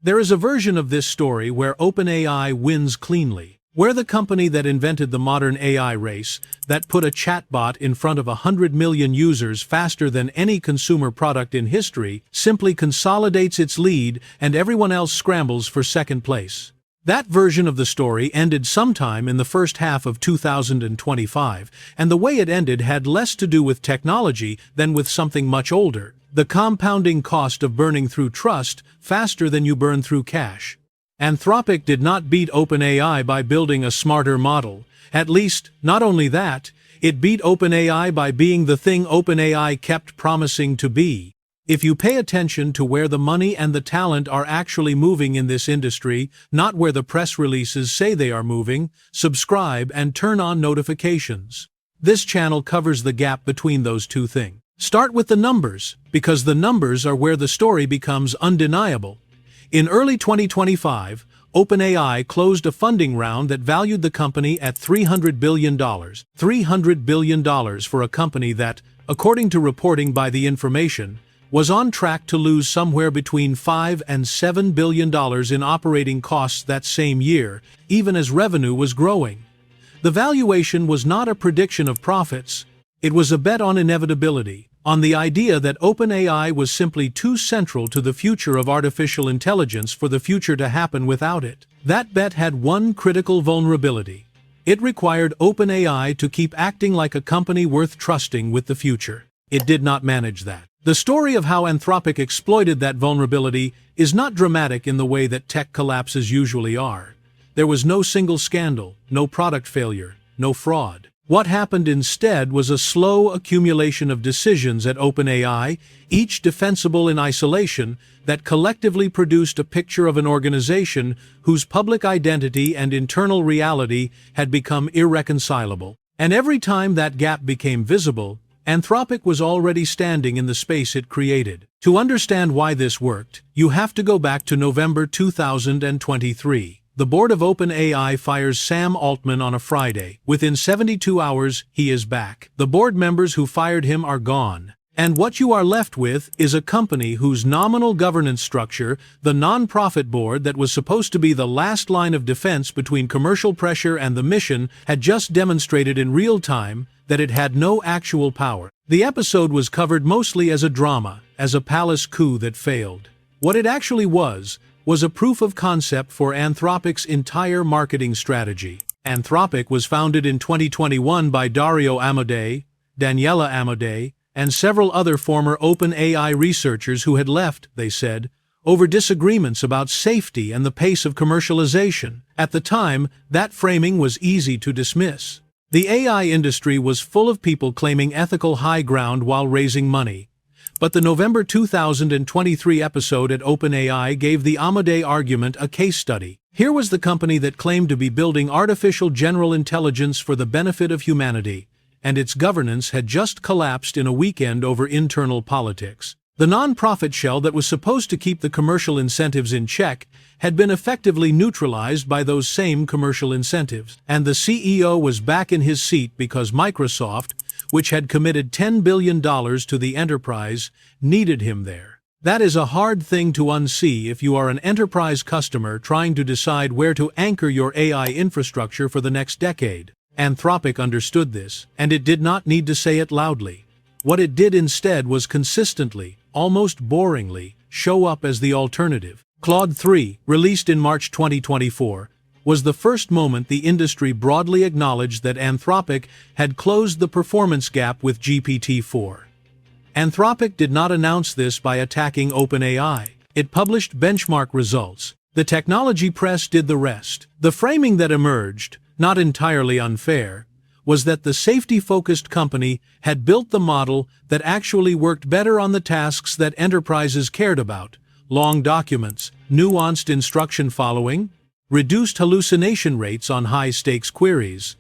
There is a version of this story where OpenAI wins cleanly, where the company that invented the modern AI race, that put a chatbot in front of 100 million users faster than any consumer product in history, simply consolidates its lead and everyone else scrambles for second place. That version of the story ended sometime in the first half of 2025, and the way it ended had less to do with technology than with something much older: the compounding cost of burning through trust faster than you burn through cash. Anthropic did not beat OpenAI by building a smarter model. At least, not only that, it beat OpenAI by being the thing OpenAI kept promising to be. If you pay attention to where the money and the talent are actually moving in this industry, not where the press releases say they are moving, subscribe and turn on notifications. This channel covers the gap between those two things. Start with the numbers, because the numbers are where the story becomes undeniable. In early 2025, OpenAI closed a funding round that valued the company at $300 billion. $300 billion for a company that, according to reporting by The Information, was on track to lose somewhere between $5 and $7 billion in operating costs that same year, even as revenue was growing. The valuation was not a prediction of profits. It was a bet on inevitability, on the idea that OpenAI was simply too central to the future of artificial intelligence for the future to happen without it. That bet had one critical vulnerability. It required OpenAI to keep acting like a company worth trusting with the future. It did not manage that. The story of how Anthropic exploited that vulnerability is not dramatic in the way that tech collapses usually are. There was no single scandal, no product failure, no fraud. What happened instead was a slow accumulation of decisions at OpenAI, each defensible in isolation, that collectively produced a picture of an organization whose public identity and internal reality had become irreconcilable. And every time that gap became visible, Anthropic was already standing in the space it created. To understand why this worked, you have to go back to November 2023. The board of OpenAI fires Sam Altman on a Friday. Within 72 hours, he is back. The board members who fired him are gone. And what you are left with is a company whose nominal governance structure, the non-profit board that was supposed to be the last line of defense between commercial pressure and the mission, had just demonstrated in real time that it had no actual power. The episode was covered mostly as a drama, as a palace coup that failed. What it actually was a proof of concept for Anthropic's entire marketing strategy. Anthropic was founded in 2021 by Dario Amodei, Daniela Amodei, and several other former OpenAI researchers who had left, they said, over disagreements about safety and the pace of commercialization. At the time, that framing was easy to dismiss. The AI industry was full of people claiming ethical high ground while raising money. But the November 2023 episode at OpenAI gave the Amodei argument a case study. Here was the company that claimed to be building artificial general intelligence for the benefit of humanity, and its governance had just collapsed in a weekend over internal politics. The non-profit shell that was supposed to keep the commercial incentives in check had been effectively neutralized by those same commercial incentives, and the CEO was back in his seat because Microsoft, which had committed $10 billion to the enterprise, needed him there. That is a hard thing to unsee if you are an enterprise customer trying to decide where to anchor your AI infrastructure for the next decade. Anthropic understood this, and it did not need to say it loudly. What it did instead was consistently, almost boringly, show up as the alternative. Claude 3, released in March 2024, was the first moment the industry broadly acknowledged that Anthropic had closed the performance gap with GPT-4. Anthropic did not announce this by attacking OpenAI. It published benchmark results. The technology press did the rest. The framing that emerged, not entirely unfair, was that the safety-focused company had built the model that actually worked better on the tasks that enterprises cared about: long documents, nuanced instruction following, reduced hallucination rates on high-stakes queries.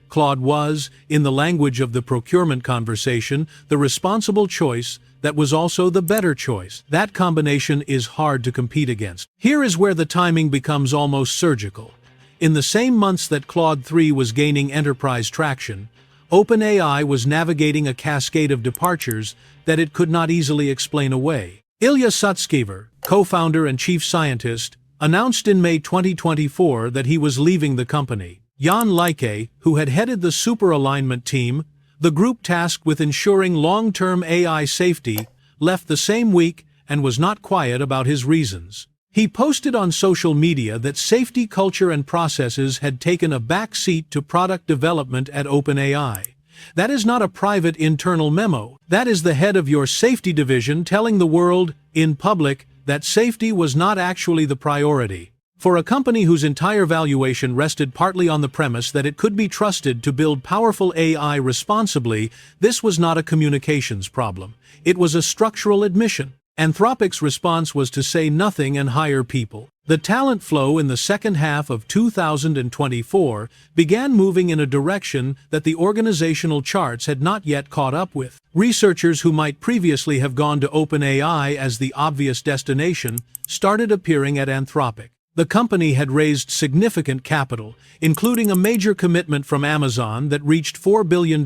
Claude was, in the language of the procurement conversation, the responsible choice that was also the better choice. That combination is hard to compete against. Here is where the timing becomes almost surgical. In the same months that Claude 3 was gaining enterprise traction, OpenAI was navigating a cascade of departures that it could not easily explain away. Ilya Sutskever, co-founder and chief scientist, announced in May 2024 that he was leaving the company. Jan Leike, who had headed the super-alignment team, the group tasked with ensuring long-term AI safety, left the same week and was not quiet about his reasons. He posted on social media that safety culture and processes had taken a back seat to product development at OpenAI. That is not a private internal memo. That is the head of your safety division telling the world, in public, that safety was not actually the priority. For a company whose entire valuation rested partly on the premise that it could be trusted to build powerful AI responsibly, this was not a communications problem. It was a structural admission. Anthropic's response was to say nothing and hire people. The talent flow in the second half of 2024 began moving in a direction that the organizational charts had not yet caught up with. Researchers who might previously have gone to OpenAI as the obvious destination started appearing at Anthropic. The company had raised significant capital, including a major commitment from Amazon that reached $4 billion,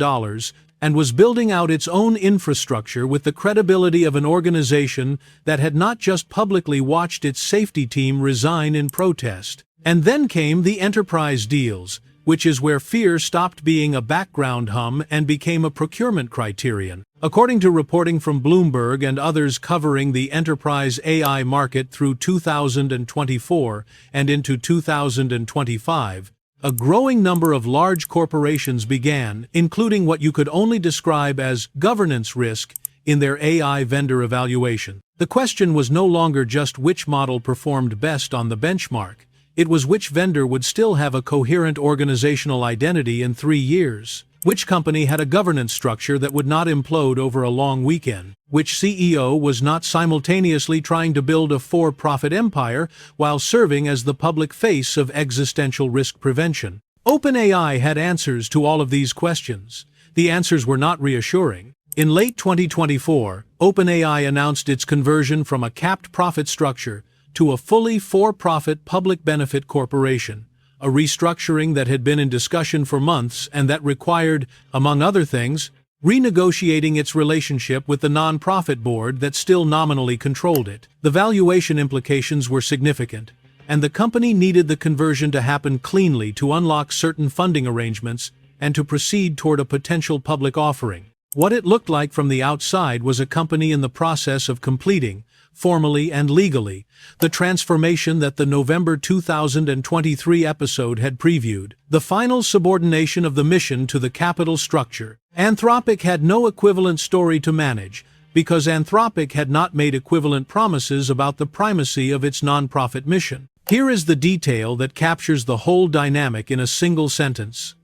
and was building out its own infrastructure with the credibility of an organization that had not just publicly watched its safety team resign in protest. And then came the enterprise deals, which is where fear stopped being a background hum and became a procurement criterion. According to reporting from Bloomberg and others covering the enterprise AI market through 2024 and into 2025, a growing number of large corporations began, including what you could only describe as governance risk, in their AI vendor evaluation. The question was no longer just which model performed best on the benchmark. It was which vendor would still have a coherent organizational identity in 3 years. Which company had a governance structure that would not implode over a long weekend? Which CEO was not simultaneously trying to build a for-profit empire while serving as the public face of existential risk prevention? OpenAI had answers to all of these questions. The answers were not reassuring. In late 2024, OpenAI announced its conversion from a capped profit structure to a fully for-profit public benefit corporation, a restructuring that had been in discussion for months and that required, among other things, renegotiating its relationship with the nonprofit board that still nominally controlled it. The valuation implications were significant, and the company needed the conversion to happen cleanly to unlock certain funding arrangements and to proceed toward a potential public offering. What it looked like from the outside was a company in the process of completing, formally and legally, the transformation that the November 2023 episode had previewed, the final subordination of the mission to the capital structure. Anthropic had no equivalent story to manage, because Anthropic had not made equivalent promises about the primacy of its nonprofit mission. Here is the detail that captures the whole dynamic in a single sentence.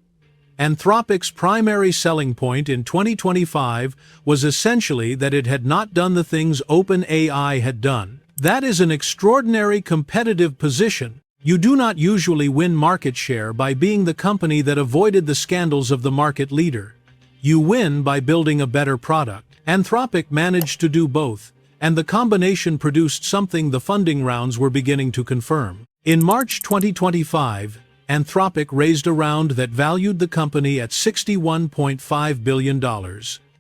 Anthropic's primary selling point in 2025 was essentially that it had not done the things OpenAI had done. That is an extraordinary competitive position. You do not usually win market share by being the company that avoided the scandals of the market leader. You win by building a better product. Anthropic managed to do both, and the combination produced something the funding rounds were beginning to confirm. In March 2025, Anthropic raised a round that valued the company at $61.5 billion.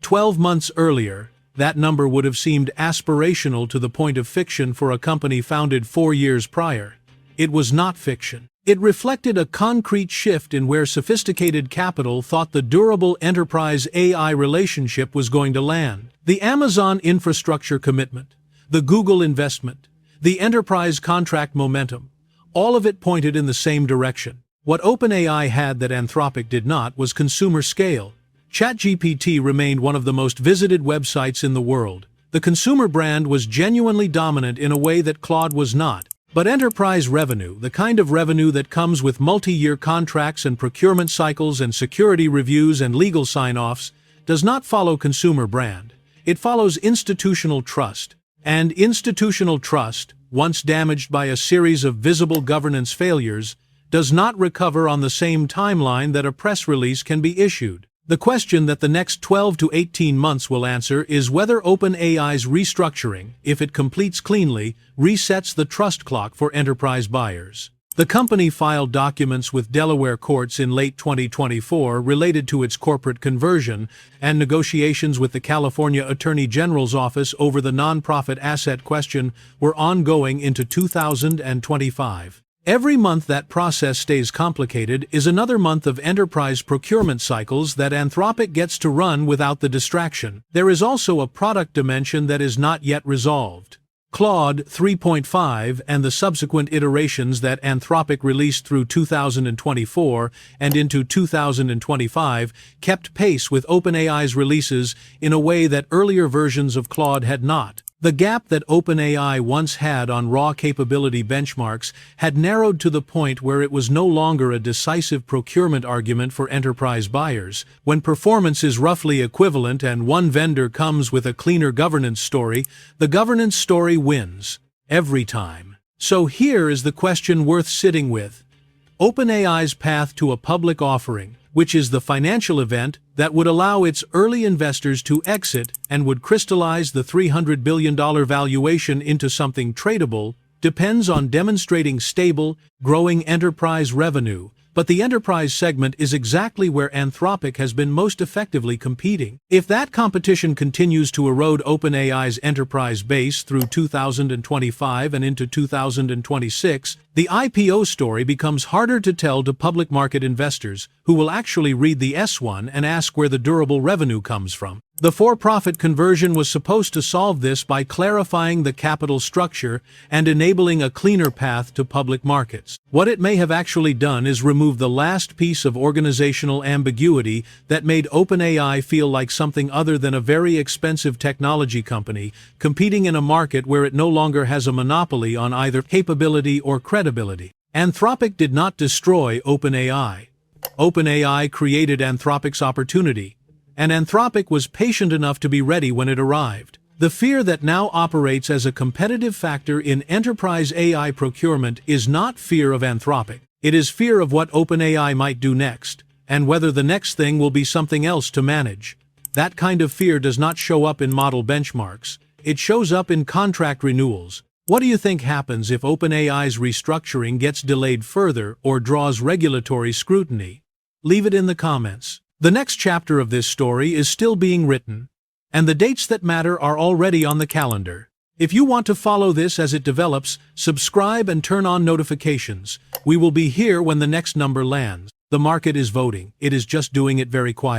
12 months earlier, that number would have seemed aspirational to the point of fiction for a company founded 4 years prior. It was not fiction. It reflected a concrete shift in where sophisticated capital thought the durable enterprise AI relationship was going to land. The Amazon infrastructure commitment, the Google investment, the enterprise contract momentum, all of it pointed in the same direction. What OpenAI had that Anthropic did not was consumer scale. ChatGPT remained one of the most visited websites in the world. The consumer brand was genuinely dominant in a way that Claude was not. But enterprise revenue, the kind of revenue that comes with multi-year contracts and procurement cycles and security reviews and legal sign-offs, does not follow consumer brand. It follows institutional trust. And institutional trust, once damaged by a series of visible governance failures, does not recover on the same timeline that a press release can be issued. The question that the next 12 to 18 months will answer is whether OpenAI's restructuring, if it completes cleanly, resets the trust clock for enterprise buyers. The company filed documents with Delaware courts in late 2024 related to its corporate conversion, and negotiations with the California Attorney General's office over the nonprofit asset question were ongoing into 2025. Every month that process stays complicated is another month of enterprise procurement cycles that Anthropic gets to run without the distraction. There is also a product dimension that is not yet resolved. Claude 3.5 and the subsequent iterations that Anthropic released through 2024 and into 2025 kept pace with OpenAI's releases in a way that earlier versions of Claude had not. The gap that OpenAI once had on raw capability benchmarks had narrowed to the point where it was no longer a decisive procurement argument for enterprise buyers. When performance is roughly equivalent and one vendor comes with a cleaner governance story, the governance story wins. Every time. So here is the question worth sitting with. OpenAI's path to a public offering, which is the financial event that would allow its early investors to exit and would crystallize the $300 billion valuation into something tradable, depends on demonstrating stable, growing enterprise revenue. But the enterprise segment is exactly where Anthropic has been most effectively competing. If that competition continues to erode OpenAI's enterprise base through 2025 and into 2026, the IPO story becomes harder to tell to public market investors, who will actually read the S1 and ask where the durable revenue comes from. The for-profit conversion was supposed to solve this by clarifying the capital structure and enabling a cleaner path to public markets. What it may have actually done is remove the last piece of organizational ambiguity that made OpenAI feel like something other than a very expensive technology company, competing in a market where it no longer has a monopoly on either capability or credibility. Anthropic did not destroy OpenAI. OpenAI created Anthropic's opportunity, and Anthropic was patient enough to be ready when it arrived. The fear that now operates as a competitive factor in enterprise AI procurement is not fear of Anthropic. It is fear of what OpenAI might do next, and whether the next thing will be something else to manage. That kind of fear does not show up in model benchmarks. It shows up in contract renewals. What do you think happens if OpenAI's restructuring gets delayed further or draws regulatory scrutiny? Leave it in the comments. The next chapter of this story is still being written, and the dates that matter are already on the calendar. If you want to follow this as it develops, subscribe and turn on notifications. We will be here when the next number lands. The market is voting. It is just doing it very quietly.